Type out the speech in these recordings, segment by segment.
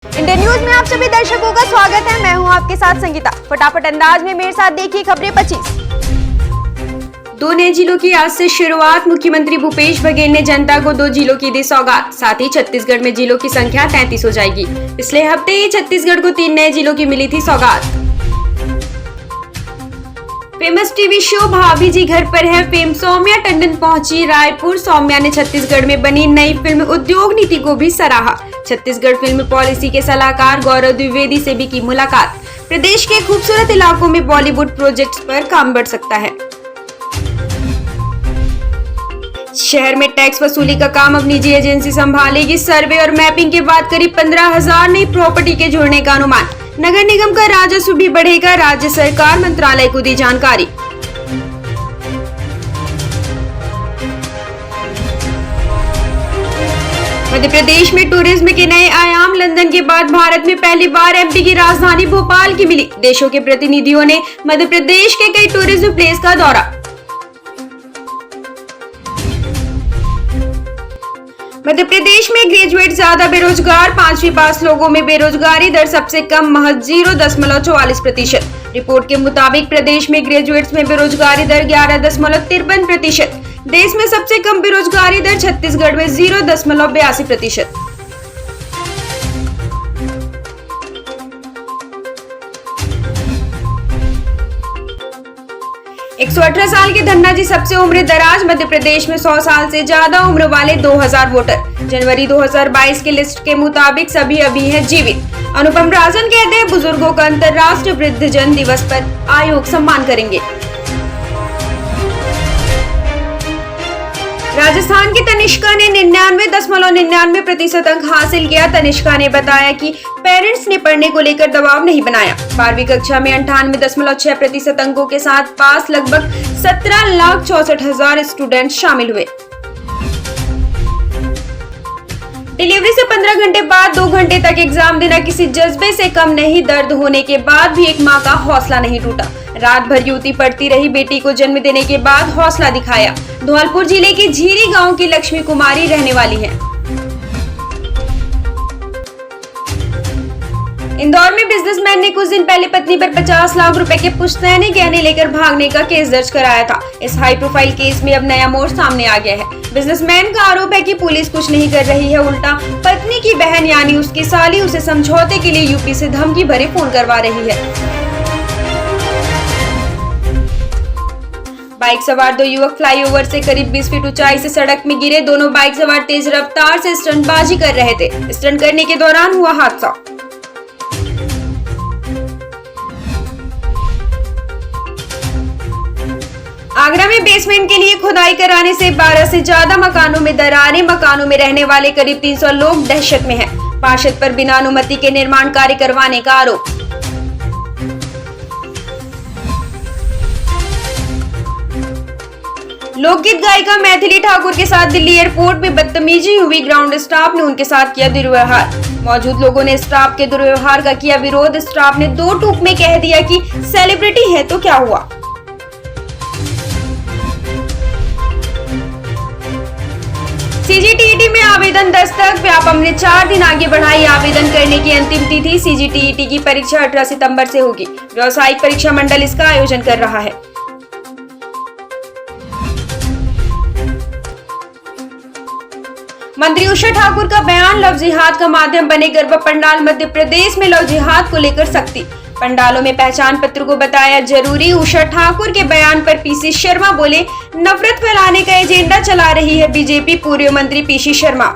Indian news में आप सभी दर्शकों का स्वागत है। मैं हूं आपके साथ संगीता। फटाफट अंदाज में मेरे साथ देखिए खबरें 25। 2 नए जिलों की आज से शुरुआत। मुख्यमंत्री भूपेश बघेल ने जनता को 2 जिलों की दी सौगात। साथ ही छत्तीसगढ़ में जिलों की संख्या 33 हो जाएगी। पिछले हफ्ते ही छत्तीसगढ़ को 3 नए जिलों की मिली थी सौगात। फेमस टीवी शो भाभी जी घर पर है फेम सौम्या टंडन पहुंची रायपुर। सौम्या ने छत्तीसगढ़ में बनी नई फिल्म उद्योग नीति को भी सराहा। छत्तीसगढ़ फिल्म पॉलिसी के सलाहकार गौरव द्विवेदी से भी की मुलाकात। प्रदेश के खूबसूरत इलाकों में बॉलीवुड प्रोजेक्ट्स पर काम बढ़ सकता है। शहर में टैक्स वसूली का काम अब निजी एजेंसी संभालेगी। सर्वे और मैपिंग के बाद करीब 15,000 नई प्रॉपर्टी के जुड़ने का अनुमान। नगर निगम का राजस्व भी बढ़ेगा। राज्य सरकार मंत्रालय को दी जानकारी। मध्य प्रदेश में टूरिज्म के नए आयाम। लंदन के बाद भारत में पहली बार एमपी की राजधानी भोपाल की मिली। देशों के प्रतिनिधियों ने मध्य प्रदेश के कई टूरिज्म प्लेस का दौरा। मध्य प्रदेश में ग्रेजुएट ज्यादा बेरोजगार। 5वीं पास लोगों में बेरोजगारी दर सबसे कम महज 0.44%। रिपोर्ट के मुताबिक प्रदेश में ग्रेजुएट्स में बेरोजगारी दर 11.53%। देश में सबसे कम बेरोजगारी दर छत्तीसगढ़ में 0.82%। 118 साल के धन्ना जी सबसे उम्र दराज। मध्य प्रदेश में 100 साल से ज्यादा उम्र वाले 2000 वोटर। जनवरी 2022 की लिस्ट के मुताबिक सभी अभी हैं जीवित। अनुपम राजन कहते हैं बुजुर्गों का अंतर्राष्ट्रीय वृद्धजन दिवस पर आयोग सम्मान करेंगे। राजस्थान की तनिष्का ने 99.99% अंक हासिल किया। तनिष्का ने बताया कि पेरेंट्स ने पढ़ने को लेकर दबाव नहीं बनाया। 12वीं कक्षा में 98.6% अंकों के साथ पास लगभग 17,64,000 स्टूडेंट शामिल हुए। डिलीवरी से 15 घंटे बाद 2 घंटे तक एग्जाम देना किसी जज्बे से कम नहीं। दर्द होने के बाद भी एक माँ का हौसला नहीं टूटा। रात भर युवती पढ़ती रही। बेटी को जन्म देने के बाद हौसला दिखाया। धौलपुर जिले के झीरी गांव की लक्ष्मी कुमारी रहने वाली हैं। इंदौर में बिजनेसमैन ने कुछ दिन पहले पत्नी पर 50 लाख रुपए के पुश्तैनी गहने लेकर भागने का केस दर्ज कराया था। इस हाई प्रोफाइल केस में अब नया मोड़ सामने आ गया है। बिजनेसमैन का आरोप है कि पुलिस कुछ नहीं कर रही है, उल्टा पत्नी की बहन यानी उसकी साली उसे समझौते के लिए यूपी से धमकी भरे फोन करवा रही है। बाइक सवार 2 युवक फ्लाईओवर से करीब 20 फीट ऊंचाई से सड़क में गिरे। दोनों बाइक सवार तेज रफ्तार से स्टंटबाजी कर रहे थे। स्टंट करने के दौरान हुआ हादसा। आगरा में बेसमेंट के लिए खुदाई कराने से 12 से ज्यादा मकानों में दरारें। मकानों में रहने वाले करीब 300 लोग दहशत में हैं। पार्षद पर बिना अनुमति के निर्माण कार्य करवाने का आरोप। लोकगीत गायिका मैथिली ठाकुर के साथ दिल्ली एयरपोर्ट में बदतमीजी हुई। ग्राउंड स्टाफ ने उनके साथ किया दुर्व्यवहार। मौजूद लोगों ने स्टाफ के दुर्व्यवहार का किया विरोध। स्टाफ ने 2 टूक में कह दिया कि सेलिब्रिटी है तो क्या हुआ। सीजीटीईटी में आवेदन दस्तक। व्यापम ने 4 दिन आगे बढ़ाई आवेदन करने की अंतिम तिथि। सीजीटीईटी की परीक्षा 18 सितंबर से होगी। व्यावसायिक परीक्षा मंडल इसका आयोजन कर रहा है। मंत्री उषा ठाकुर का बयान। लव जिहाद का माध्यम बने गरबा पंडाल। मध्य प्रदेश में लव जिहाद को लेकर सख्ती। पंडालों में पहचान पत्र को बताया जरूरी। उषा ठाकुर के बयान पर पीसी शर्मा बोले नफरत फैलाने का एजेंडा चला रही है बीजेपी। पूर्व मंत्री पीसी शर्मा।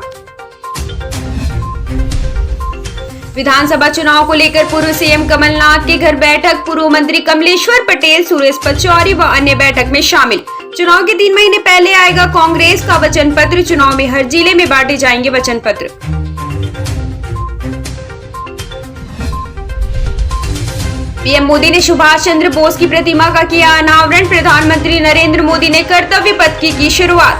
विधानसभा चुनाव को लेकर पूर्व सीएम कमलनाथ के घर बैठक। पूर्व मंत्री कमलेश्वर पटेल, सुरेश पचौरी व अन्य बैठक में शामिल। चुनाव के 3 महीने पहले आएगा कांग्रेस का वचन पत्र। चुनाव में हर जिले में बांटे जाएंगे वचन पत्र। पीएम मोदी ने सुभाष चंद्र बोस की प्रतिमा का किया अनावरण। प्रधानमंत्री नरेंद्र मोदी ने कर्तव्य पथ की शुरुआत।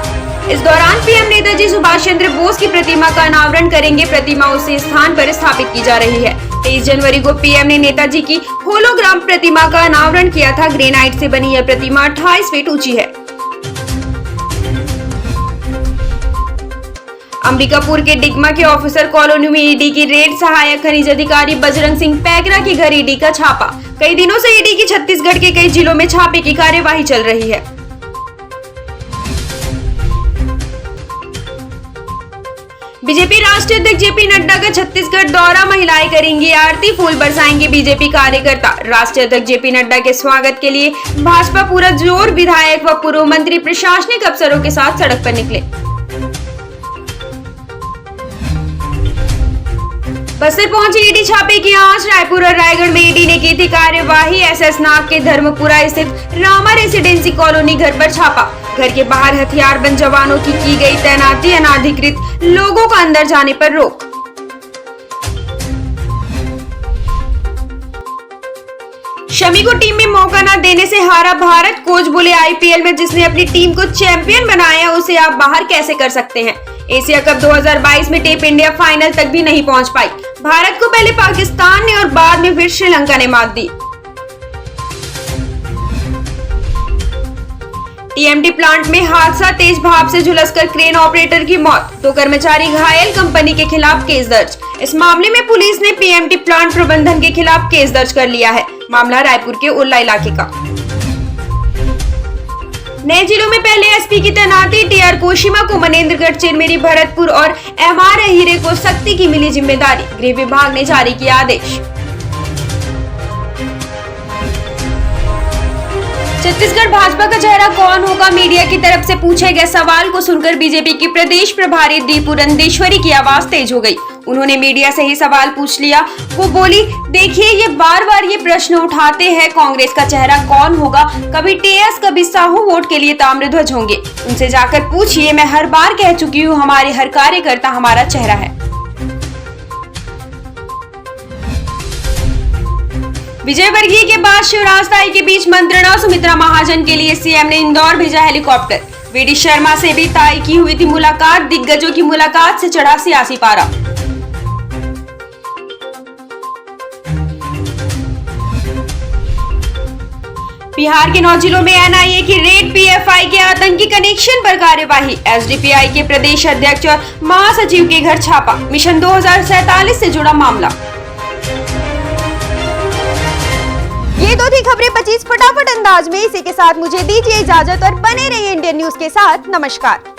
इस दौरान पीएम नेताजी सुभाष चंद्र बोस की प्रतिमा का अनावरण करेंगे। प्रतिमा उसी स्थान पर स्थापित की जा रही है। 23 जनवरी को पीएम ने नेताजी की होलोग्राम प्रतिमा का अनावरण किया था। ग्रेनाइट से बनी यह प्रतिमा 28 फीट ऊंची है। अंबिकापुर के डिगमा के ऑफिसर कॉलोनी में ईडी की रेड, सहायक खनिज अधिकारी बजरंग सिंह पैगरा के घर ईडी का छापा। कई दिनों से ईडी की छत्तीसगढ़ के कई जिलों में छापे की कार्यवाही चल रही है। बीजेपी राष्ट्रीय अध्यक्ष जेपी नड्डा का छत्तीसगढ़ दौरा, महिलाएं करेंगी आरती, फूल बरसाएंगे बीजेपी कार्यकर्ता। राष्ट्रीय अध्यक्ष जेपी नड्डा के स्वागत के लिए भाजपा पूरा जोर, विधायक व पूर्व मंत्री प्रशासनिक अफसरों के साथ सड़क पर निकले। बस्तर पहुंची ईडी छापे की आंच, रायपुर और रायगढ़ में ईडी ने की थी कार्यवाही। एसएस नाग के धर्मपुरा स्थित रामा रेसिडेंसी कॉलोनी घर पर छापा। घर के बाहर हथियारबंद जवानों की गई तैनाती, अनाधिकृत लोगों का अंदर जाने पर रोक। शमी को टीम में मौका न देने से हारा भारत, कोच बोले आईपीएल में जिसने अपनी टीम को चैंपियन बनाया उसे आप बाहर कैसे कर सकते हैं। एशिया कप 2022 में टीम इंडिया फाइनल तक भी नहीं पहुंच पाई। भारत को पहले पाकिस्तान ने और बाद में फिर श्रीलंका ने मात दी। टीएमटी प्लांट में हादसा, तेज भाप से झुलसकर क्रेन ऑपरेटर की मौत, 2 कर्मचारी घायल, कंपनी के खिलाफ केस दर्ज। इस मामले में पुलिस ने पीएमटी प्लांट प्रबंधन के खिलाफ केस दर्ज कर लिया है। मामला रायपुर के उल्ला इलाके का। नए जिलों में पहले एसपी की तैनाती, टीआर कोशिमा को मनेन्द्रगढ़, चिरमिरी, भरतपुर और एमआर अहिरे को सख्ती की मिली जिम्मेदारी। गृह विभाग ने जारी किया आदेश। छत्तीसगढ़ भाजपा का चेहरा कौन होगा, मीडिया की तरफ से पूछे गए सवाल को सुनकर बीजेपी की प्रदेश प्रभारी डी पुरंदेश्वरी की आवाज तेज हो गई। उन्होंने मीडिया से ही सवाल पूछ लिया। वो बोली, देखिए ये बार बार ये प्रश्न उठाते हैं, कांग्रेस का चेहरा कौन होगा, कभी टीएस कभी साहू वोट के लिए ताम्रध्वज होंगे। उनसे जाकर पूछिए, मैं हर बार कह चुकी हूँ हमारे हर कार्यकर्ता हमारा चेहरा है। विजय वर्गीय के बाद शिवराज ताई के बीच मंत्रणा, सुमित्रा महाजन के लिए सीएम ने इंदौर भेजा हेलीकॉप्टर। वीडी शर्मा से भी ताई की हुई थी मुलाकात, दिग्गजों की मुलाकात से चढ़ा सियासी पारा। बिहार के 9 जिलों में एनआईए की रेड, पीएफआई के आतंकी कनेक्शन पर कार्यवाही। एसडीपीआई के प्रदेश अध्यक्ष और महासचिव के घर छापा, मिशन 2047 से जुड़ा मामला। ये तो थी खबरें 25 फटाफट अंदाज में। इसी के साथ मुझे दीजिए इजाजत और बने रहिए इंडियन न्यूज के साथ। नमस्कार।